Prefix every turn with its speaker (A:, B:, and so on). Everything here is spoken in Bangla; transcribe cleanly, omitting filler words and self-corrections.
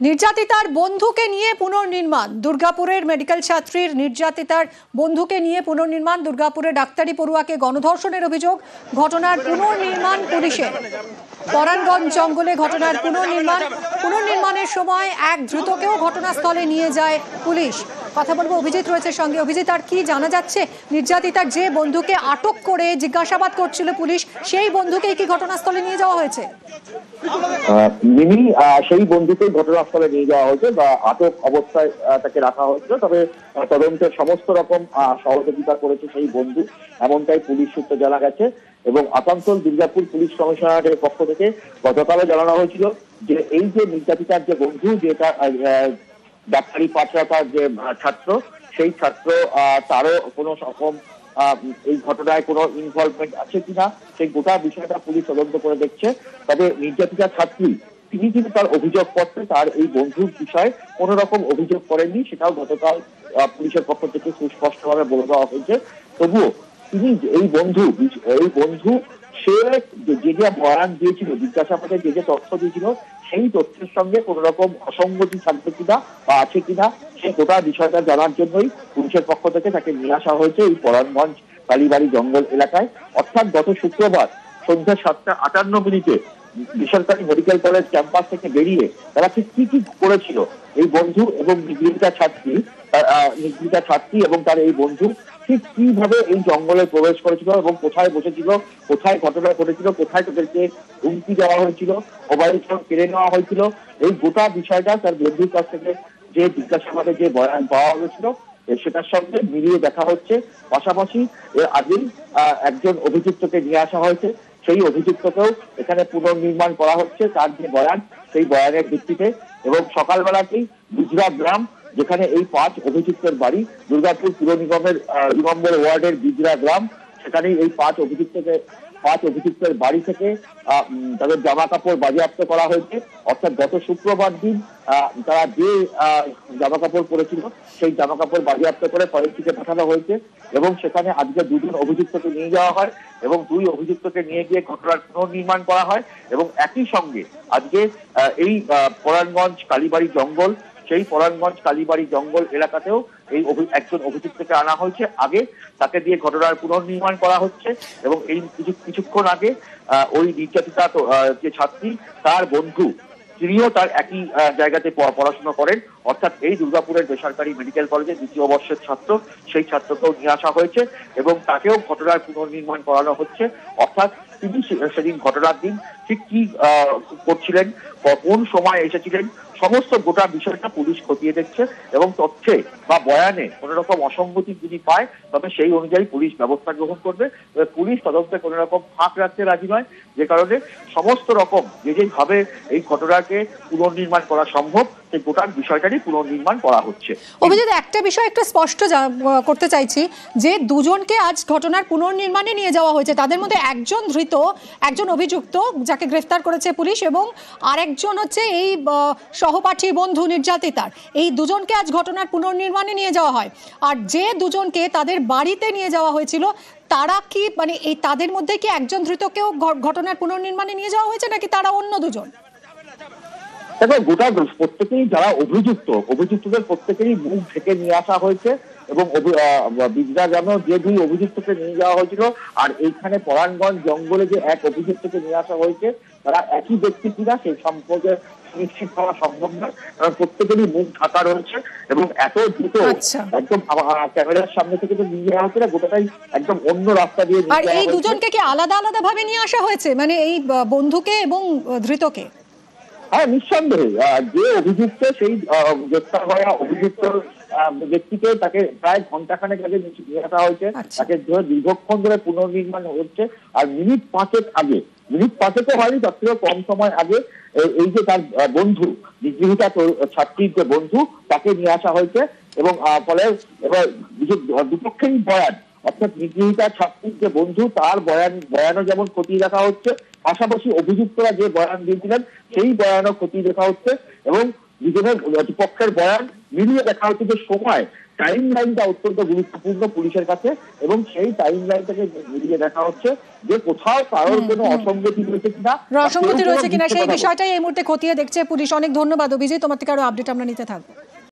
A: নির্যাতিতার বন্ধুকে নিয়ে পুনর্নির্মাণ। দুর্গাপুরের মেডিকেল ছাত্রীর নির্যাতিতার বন্ধুকে নিয়ে পুনর্নির্মাণ। দুর্গাপুরে ডাক্তারি পড়ুয়াকে গণধর্ষণের অভিযোগ। ঘটনার পুনর্নির্মাণ পুলিশের। পরানগঞ্জ জঙ্গলে ঘটনার পুনর্নির্মাণের সময় এক ধৃতকেও ঘটনাস্থলে নিয়ে যায় পুলিশ। কথা বলবো, অভিজিৎ রয়েছে সঙ্গে। অভিজিৎ, আর কি জানা যাচ্ছে? নির্যাতিতার যে বন্ধুকে আটক করে জিজ্ঞাসাবাদ করছিল পুলিশ, সেই বন্ধুকেই কি ঘটনাস্থলে নিয়ে যাওয়া হয়েছে?
B: মিমি, সেই বন্ধুকে ঘটনাস্থলে নিয়ে যাওয়া হয়েছে বা আটক অবস্থায় তাকে রাখা হয়েছিল। তবে তদন্তের সমস্ত রকম সহযোগিতা করেছে সেই বন্ধু, এমনটাই পুলিশ সূত্রে জানা গেছে। এবং আসানসোল দুর্গাপুর পুলিশ কমিশনারের পক্ষ থেকে গতকালও জানানো হয়েছিল যে এই যে নির্যাতিতার যে বন্ধু, যেটা ডাক্তারি পাঠশালার যে ছাত্র, সেই ছাত্র তারও কোনো রকম এই ঘটনায় কোনো ইনভলভমেন্ট আছে কিনা সেই গোটা বিষয়টা পুলিশ তদন্ত করে দেখছে। তবে নির্যাতিতা ছাত্রী তিনি কিন্তু তার অভিযোগপত্রে তার এই বন্ধুর বিষয়ে কোনো রকম অভিযোগ করেননি, সেটাও গতকাল পুলিশের পক্ষ থেকে সুস্পষ্টভাবে বলে দেওয়া হয়েছে। তবুও তিনি এই বন্ধু সে যে বয়ান দিয়েছিল, জিজ্ঞাসাবাদে যে তথ্য দিয়েছিল, সেই তথ্যের সঙ্গে কোন রকম অসঙ্গতি থাকবে কিনা বা আছে কিনা সে গোটা বিষয়টা জানার জন্যই পুলিশের পক্ষ থেকে তাকে নিয়ে আসা হয়েছে এই পরানগঞ্জ কালীবাড়ি জঙ্গল এলাকায়। অর্থাৎ গত শুক্রবার সন্ধ্যা 7:58 বেসরকারি মেডিকেল কলেজ ক্যাম্পাস থেকে বেরিয়ে তারা ঠিক কি করেছিল এই বন্ধু এবং নিগৃহীতা ছাত্রী এবং তার এই বন্ধু ঠিক কিভাবে এই জঙ্গলে প্রবেশ করেছিল এবং কোথায় বসেছিল, কোথায় ঘটনা ঘটেছিল, কোথায় তাদেরকে হুমকি দেওয়া হয়েছিল, মোবাইল ফোন কেড়ে নেওয়া হয়েছিল, এই গোটা বিষয়টা তার বন্ধুর কাছ থেকে যে জিজ্ঞাসাবাদে যে বয়ান পাওয়া হয়েছিল সেটার সঙ্গে মিলিয়ে দেখা হচ্ছে। পাশাপাশি এর আগেই একজন অভিযুক্তকে নিয়ে আসা হয়েছে, সেই অভিযুক্তকেও এখানে পুনর্নির্মাণ করা হচ্ছে তার যে বয়ান, সেই বয়ানের ভিত্তিতে। এবং সকালবেলাতেই বিজরা গ্রাম, যেখানে এই 5 অভিযুক্তের বাড়ি, দুর্গাপুর পুর নিগমের 2 নম্বর ওয়ার্ডের বিজরা গ্রাম, সেখানেই এই 5 অভিযুক্তের বাড়ি থেকে তাদের জামা কাপড় বাজেয়াপ্ত করা হয়েছে। অর্থাৎ গত শুক্রবার দিন তারা যে জামা কাপড় পরেছিল সেই জামা কাপড় বাজেয়াপ্ত করে ফরেনসিকে পাঠানো হয়েছে। এবং সেখানে আজকে 2 জন অভিযুক্তকে নিয়ে যাওয়া হয় এবং 2 অভিযুক্তকে নিয়ে গিয়ে ঘটনার পুনর্নির্মাণ করা হয়। এবং একই সঙ্গে আজকে এই পরানগঞ্জ কালীবাড়ি জঙ্গল, সেই পরানগঞ্জ কালীবাড়ি জঙ্গল এলাকাতেও এই একজন অভিযুক্তকে আনা হয়েছে। আগে তাকে দিয়ে ঘটনার পুনর্নির্মাণ করা হচ্ছে। এবং এই কিছুক্ষণ আগে ওই নির্যাতিতা যে ছাত্রী, তার বন্ধু, তিনিও তার একই জায়গাতে পড়াশোনা করেন। অর্থাৎ এই দুর্গাপুরের বেসরকারি মেডিকেল কলেজের 2য় বর্ষের ছাত্র, সেই ছাত্রকেও নিয়ে আসা হয়েছে এবং তাকেও ঘটনার পুনর্নির্মাণ করানো হচ্ছে। অর্থাৎ তিনি সেদিন ঘটনার দিন ঠিক কি করছিলেন, কোন সময় এসেছিলেন, সমস্ত গোটা বিষয়টা পুলিশ খতিয়ে দেখছে। এবং তথ্যে বা বয়ানে কোন রকম অসঙ্গতি যদি পায় তবে সেই অনুযায়ী পুলিশ ব্যবস্থা গ্রহণ করবে। পুলিশ তদন্তে কোন রকম ফাঁক রাখতে রাজি নয়, যে কারণে সমস্ত রকম যেভাবে এই ঘটনাকে পুনর্নির্মাণ করা সম্ভব সেই গোটা বিষয়টারই পুনর্নির্মাণ করা হচ্ছে।
A: অভিজিৎ, একটা বিষয় একটু স্পষ্ট করতে চাইছি যে 2 জনকে আজ ঘটনার পুনর্নির্মাণে নিয়ে যাওয়া হয়েছে, তাদের মধ্যে একজন ধৃত, একজন অভিযুক্ত যাকে গ্রেফতার করেছে পুলিশ, এবং আরেকজন হচ্ছে এই সহপাঠী বন্ধু নির্যাতিতার। এই 2 জনকে আজ ঘটনার পুনর্নির্মাণে নিয়ে যাওয়া হয়। আর যে 2 জনকে তাদের বাড়িতে নিয়ে যাওয়া হয়েছিল, তারা কি মানে এই তাদের মধ্যে কি একজন ধৃতকেও ঘটনার পুনর্নির্মাণে নিয়ে যাওয়া হয়েছে নাকি তারা অন্য 2 জন?
B: দেখো, গোটা প্রত্যেকেই যারা অভিযুক্তদের প্রত্যেকেরই মুখ ঢেকে নিয়ে আসা হয়েছে। এবং বিজরা গ্রামে যে 2 অভিযুক্তকে নিয়ে যাওয়া হয়েছিল আর এইখানে পরানগঞ্জ জঙ্গলে যে 1 অভিযুক্তকে নিয়ে আসা হয়েছে, তারা একই ব্যক্তি কিনা সেই সম্পর্কে নিশ্চিত হওয়া সম্ভব নয়, কারণ প্রত্যেকেরই মুখ ঢাকা রয়েছে। এবং এত দ্রুত একদম ক্যামেরার সামনে থেকে তো নিয়ে যাওয়া হচ্ছে না, গোটাটাই একদম অন্য রাস্তা দিয়ে।
A: আর এই 2 জনকে কি আলাদা আলাদা ভাবে নিয়ে আসা হয়েছে, মানে এই বন্ধুকে এবং ধৃতকে?
B: হ্যাঁ, নিঃসন্দেহে যে অভিযুক্ত, সেই গ্রেফতার হওয়া অভিযুক্ত ব্যক্তিকে তাকে প্রায় ঘন্টাখানেক আগে নিয়ে আসা হয়েছে। তাকে দীর্ঘক্ষণ ধরে পুনর্নির্মাণ হচ্ছে। আর মিনিট 5 আগে, মিনিট 5 হয়নি, তার থেকেও কম সময় আগে এই যে তার বন্ধু, নিগৃহীতা ছাত্রীর যে বন্ধু, তাকে নিয়ে আসা হয়েছে। এবং ফলে এবার দুপক্ষেরই বয়ান, অর্থাৎ নিগৃহীতা ছাত্রীর যে বন্ধু, তার বয়ানও যেমন খতিয়ে দেখা হচ্ছে, পাশাপাশি অভিযুক্তরা যে বয়ান দিয়েছিলেন সেই বয়ানও খতিয়ে দেখা হচ্ছে। এবং দুজনের পক্ষের বয়ান মিলিয়ে দেখা হচ্ছে যে সময় টাইম লাইনটা অত্যন্ত গুরুত্বপূর্ণ পুলিশের কাছে, এবং সেই টাইম লাইনটাকে মিলিয়ে দেখা হচ্ছে যে কোথাও কারোর কোনো অসঙ্গতি রয়েছে কিনা,
A: অসঙ্গতি রয়েছে কিনা সেই বিষয়টাই এই মুহূর্তে খতিয়ে দেখছে পুলিশ। অনেক ধন্যবাদ অভিজিৎ, তোমার থেকে আরো আপডেট আমরা নিতে থাকবো।